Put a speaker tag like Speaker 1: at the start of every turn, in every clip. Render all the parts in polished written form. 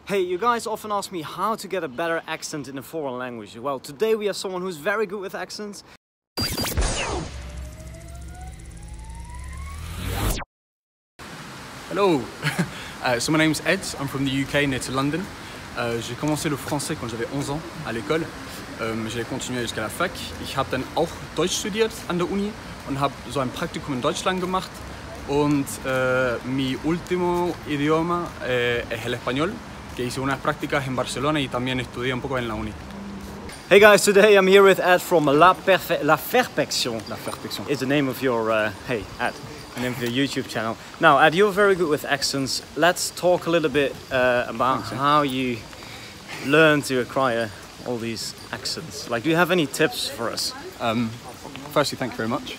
Speaker 1: Hey, you guys often ask me how to get a better accent in a foreign language. Well, today we have someone who's very good with accents.
Speaker 2: Hello, so my name's Ed, I'm from the UK, near to London. J'ai commencé le français quand j'avais 11 ans à l'école. J'ai continué jusqu'à la Fac. Ich habe dann auch Deutsch studiert an der Uni und habe so ein Praktikum in Deutschland gemacht. Und mi último idioma es el español, que hice unas prácticas en Barcelona y también estudié un poco en la uni.
Speaker 1: Hey guys, today I'm here with Ed from La Ferpection.
Speaker 2: La Ferpection
Speaker 1: is the name of your, hey Ed, the name of your YouTube channel. Now Ed, you're very good with accents. Let's talk a little bit about how you learn to acquire all these accents. Like, do you have any tips for us?
Speaker 2: Firstly, thank you very much.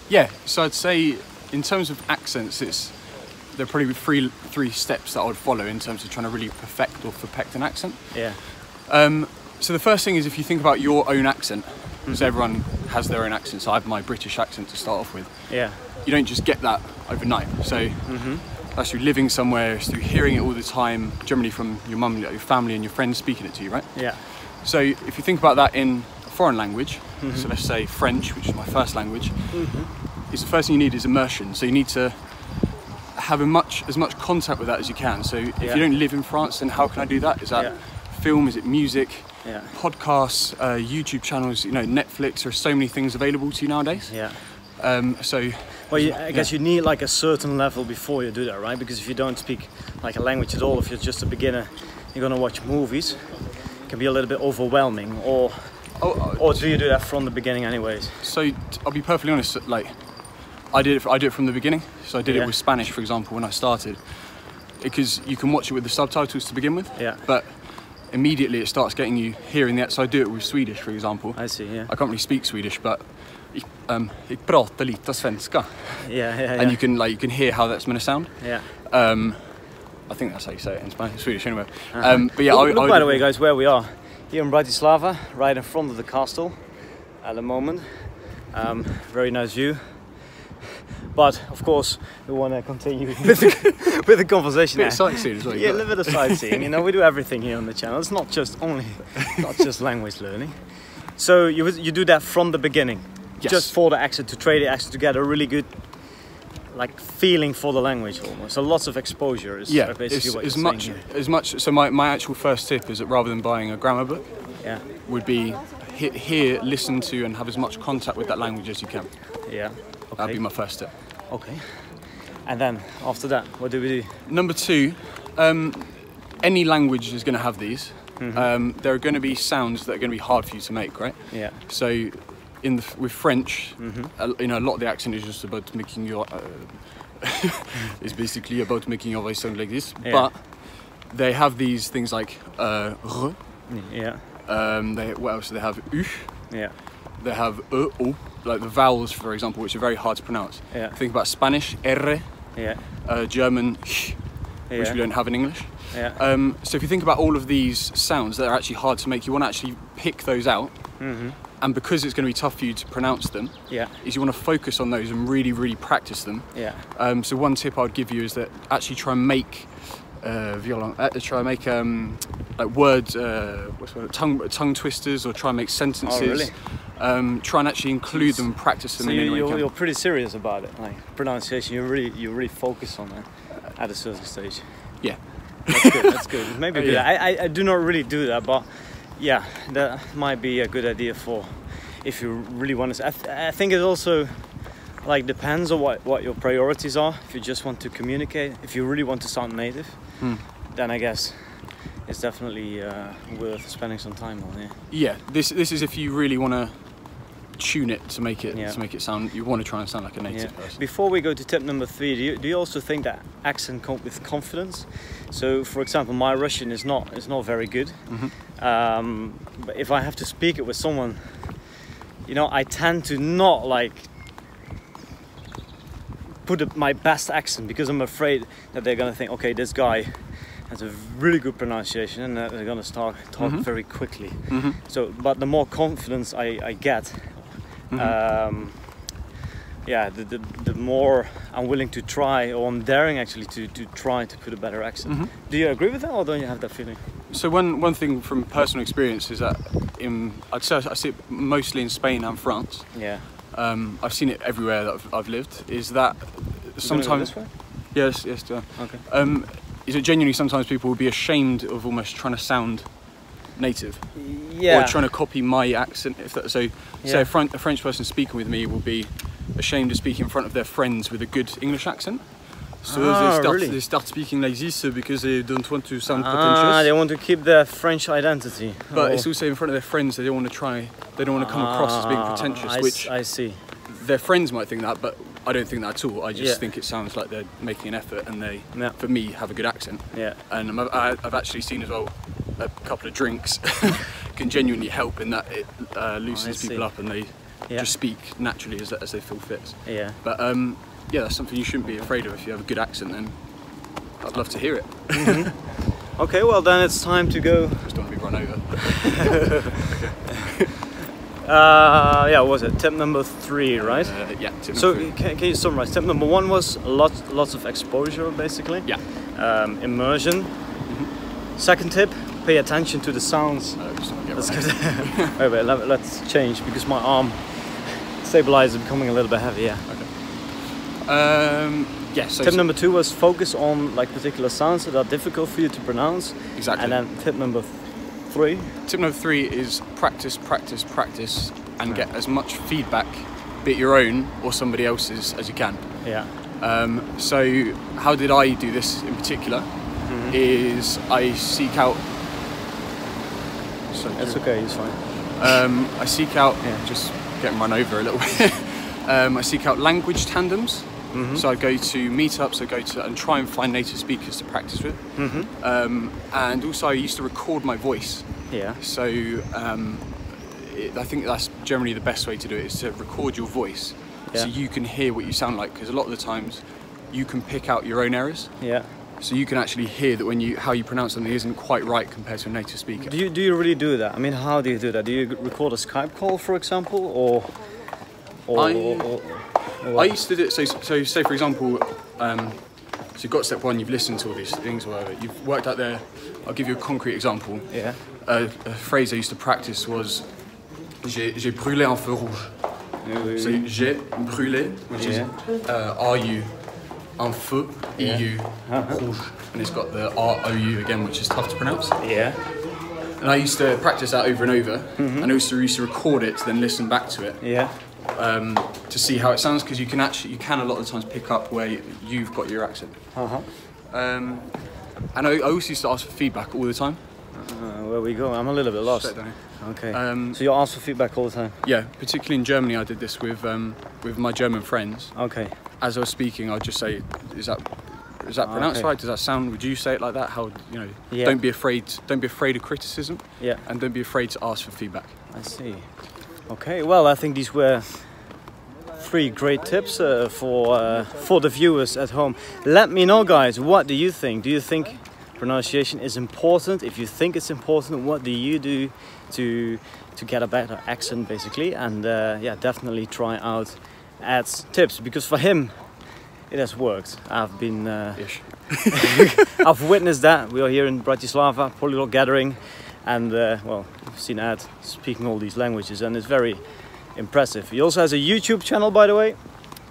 Speaker 2: Yeah, so I'd say in terms of accents, there are probably three steps that I would follow in terms of trying to really perfect an accent.
Speaker 1: Yeah.
Speaker 2: So the first thing is, if you think about your own accent, because everyone has their own accent, so I have my British accent to start off with.
Speaker 1: Yeah.
Speaker 2: You don't just get that overnight. So that's through living somewhere, it's through hearing it all the time, generally from your mum, your family and your friends speaking it to you, right?
Speaker 1: Yeah.
Speaker 2: So if you think about that in a foreign language, so let's say French, which is my first language, is the first thing you need is immersion. So you need to have as much contact with that as you can. So if you don't live in France, then how can I do that? Is that film? Is it music?
Speaker 1: Yeah.
Speaker 2: Podcasts, YouTube channels, you know, Netflix. There are so many things available to you nowadays.
Speaker 1: Yeah.
Speaker 2: Well,
Speaker 1: I guess you need like a certain level before you do that, right? Because if you don't speak like a language at all, if you're just a beginner, you're gonna watch movies, it can be a little bit overwhelming. Or do you do that from the beginning anyways?
Speaker 2: So I'll be perfectly honest, like I did it from the beginning. So I did it with Spanish, for example, when I started, because you can watch it with the subtitles to begin with.
Speaker 1: Yeah.
Speaker 2: But immediately it starts getting you hearing that. So I do it with Swedish, for example.
Speaker 1: I see. Yeah.
Speaker 2: I can't really speak Swedish, but ik pratar lite svenska.
Speaker 1: Yeah.
Speaker 2: And you can hear how that's meant to sound.
Speaker 1: Yeah.
Speaker 2: I think that's how you say it in Swedish anyway. But yeah,
Speaker 1: look by the way, guys, where we are here in Bratislava, right in front of the castle at the moment. Very nice view. But of course, we want to continue with the conversation.
Speaker 2: A bit of sightseeing as well.
Speaker 1: Yeah, a little bit of sightseeing. You know, we do everything here on the channel. It's not just language learning. So you do that from the beginning, just for the accent, to train the accent, to get a really good like feeling for the language almost. So lots of exposure is basically what you're saying here.
Speaker 2: So my actual first tip is that rather than buying a grammar book, would be hear, listen to, and have as much contact with that language as you can.
Speaker 1: Yeah. Okay.
Speaker 2: That'd be my first step.
Speaker 1: Okay. And then after that, what do we do?
Speaker 2: Number two, any language is going to have these. There are going to be sounds that are going to be hard for you to make, right?
Speaker 1: Yeah.
Speaker 2: So with French, you know, a lot of the accent is just about making your it's basically about making your voice sound like this.
Speaker 1: Yeah.
Speaker 2: But they have these things like r.
Speaker 1: Yeah.
Speaker 2: What else do they have? U.
Speaker 1: Yeah.
Speaker 2: They have o, like the vowels, for example, which are very hard to pronounce.
Speaker 1: Yeah.
Speaker 2: Think about Spanish, r.
Speaker 1: Yeah.
Speaker 2: German, which we don't have in English.
Speaker 1: Yeah.
Speaker 2: So if you think about all of these sounds that are actually hard to make, you want to actually pick those out. And because it's going to be tough for you to pronounce them, is you want to focus on those and really, really practice them.
Speaker 1: Yeah.
Speaker 2: So one tip I would give you is that actually try and make like words, tongue twisters, or try and make sentences.
Speaker 1: Oh, really?
Speaker 2: Try and actually include them and practice them.
Speaker 1: So
Speaker 2: in any way you can.
Speaker 1: you're pretty serious about it, like pronunciation. You really focus on that at a certain stage.
Speaker 2: Yeah.
Speaker 1: That's good. That's good. Maybe good. I do not really do that, but yeah, that might be a good idea for if you really want to. I think it also like depends on what your priorities are. If you just want to communicate, if you really want to sound native, then I guess it's definitely worth spending some time on.
Speaker 2: Yeah. This is if you really want to tune it to make it sound. You want to try and sound like a native person.
Speaker 1: Before we go to tip number 3, do you also think that accent comes with confidence? So, for example, my Russian is not very good. But if I have to speak it with someone, you know, I tend to not like put my best accent because I'm afraid that they're gonna think, okay, this guy has a really good pronunciation, and they're gonna start talking very quickly. So, but the more confidence I get, yeah, the more I'm willing to try, or I'm daring actually to try to put a better accent.
Speaker 2: Mm-hmm.
Speaker 1: Do you agree with that, or don't you have that feeling?
Speaker 2: So one thing from personal experience is that I'd say I see it mostly in Spain and France.
Speaker 1: Yeah.
Speaker 2: I've seen it everywhere that I've lived. Is that sometimes?
Speaker 1: Go this way?
Speaker 2: Yes.
Speaker 1: Okay.
Speaker 2: Is it genuinely sometimes people will be ashamed of almost trying to sound native?
Speaker 1: Yeah.
Speaker 2: Or trying to copy my accent. Say a French person speaking with me will be ashamed to speak in front of their friends with a good English accent. So they start speaking like this because they don't want to sound pretentious.
Speaker 1: They want to keep their French identity.
Speaker 2: But it's also in front of their friends. They don't want to come across as being pretentious. Which
Speaker 1: I see.
Speaker 2: Their friends might think that, but I don't think that at all. I just think it sounds like they're making an effort, and they, for me, have a good accent.
Speaker 1: Yeah.
Speaker 2: And I've actually seen as well a couple of drinks can genuinely help in that it loosens people up, and they just speak naturally as they feel fit.
Speaker 1: Yeah.
Speaker 2: But that's something you shouldn't be afraid of. If you have a good accent, then I'd love to hear it.
Speaker 1: Mm-hmm. Okay, well then it's time to go.
Speaker 2: Just don't want to be run over.
Speaker 1: What was it? Tip number 3, right?
Speaker 2: Yeah. Tip
Speaker 1: so
Speaker 2: number 3.
Speaker 1: Can you summarize? Tip number 1 was lots of exposure, basically.
Speaker 2: Yeah.
Speaker 1: Immersion. Mm-hmm. Second tip: pay attention to the sounds. That's good. Wait, let's change because my arm stabilizer is becoming a little bit heavy. Yeah.
Speaker 2: Okay.
Speaker 1: So tip number 2 was focus on like particular sounds that are difficult for you to pronounce.
Speaker 2: Exactly.
Speaker 1: And then tip number 3.
Speaker 2: Tip number 3 is practice, and get as much feedback, be it your own or somebody else's, as you can.
Speaker 1: Yeah.
Speaker 2: So how did I do this in particular? Mm-hmm. Is I seek out.
Speaker 1: It's okay. It's fine.
Speaker 2: I seek out. Just getting run over a little bit. I seek out language tandems. Mm-hmm. So I go to meetups, and try and find native speakers to practice with. Mm-hmm. And also I used to record my voice.
Speaker 1: Yeah.
Speaker 2: So I think that's generally the best way to do it, is to record your voice, so you can hear what you sound like. Because a lot of the times you can pick out your own errors. Yeah. So you can actually hear that how you pronounce something isn't quite right compared to a native speaker.
Speaker 1: Do you really do that? I mean, how do you do that? Do you record a Skype call, for example, or
Speaker 2: I used to do it. So say for example, so you've got step 1, you've listened to all these things, or whatever, you've worked out there. I'll give you a concrete example. Yeah. A phrase I used to practice was j'ai brûlé un feu rouge. So j'ai brûlé, which is are you un feu rouge, and it's got the R-O-U again, which is tough to pronounce. Yeah. And I used to practice that over and over, and I used to record it to then listen back to it. Yeah. To see how it sounds, because you can a lot of the times pick up where you've got your accent. And I also used to ask for feedback all the time.
Speaker 1: Where we go? I'm a little bit lost. Okay. So you ask for feedback all the time?
Speaker 2: Yeah, particularly in Germany, I did this with my German friends. Okay. As I was speaking, I'd just say, "Is that pronounced right? Does that sound? Would you say it like that? How Don't be afraid. Don't be afraid of criticism. Yeah. And don't be afraid to ask for feedback."
Speaker 1: I see. Okay. Well, I think these were 3 great tips for the viewers at home. Let me know, guys. What do you think? Do you think pronunciation is important? If you think it's important, what do you do to get a better accent, basically? And definitely try out Ed's tips, because for him it has worked. I've been I've witnessed that. We are here in Bratislava, Polyglot Gathering, and we've seen Ed speaking all these languages, and it's very impressive. He also has a YouTube channel, by the way.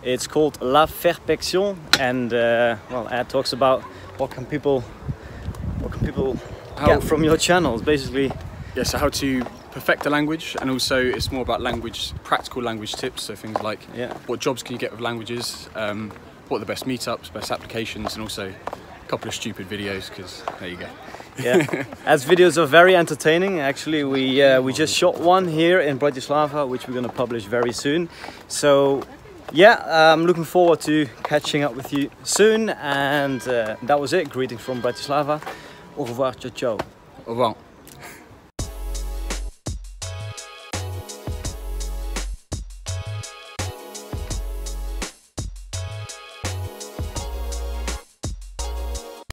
Speaker 1: It's called La Ferpection, and Ed talks about what can people get from your channels, basically.
Speaker 2: Yeah, so how to perfect a language, and also it's more about practical language tips. So things like what jobs can you get with languages, what are the best meetups, best applications, and also a couple of stupid videos, because there you go.
Speaker 1: Yeah, Ed's videos are very entertaining. Actually, we just shot one here in Bratislava, which we're going to publish very soon. So I'm looking forward to catching up with you soon. And that was it. Greetings from Bratislava. Au revoir, ciao, ciao.
Speaker 2: Au revoir.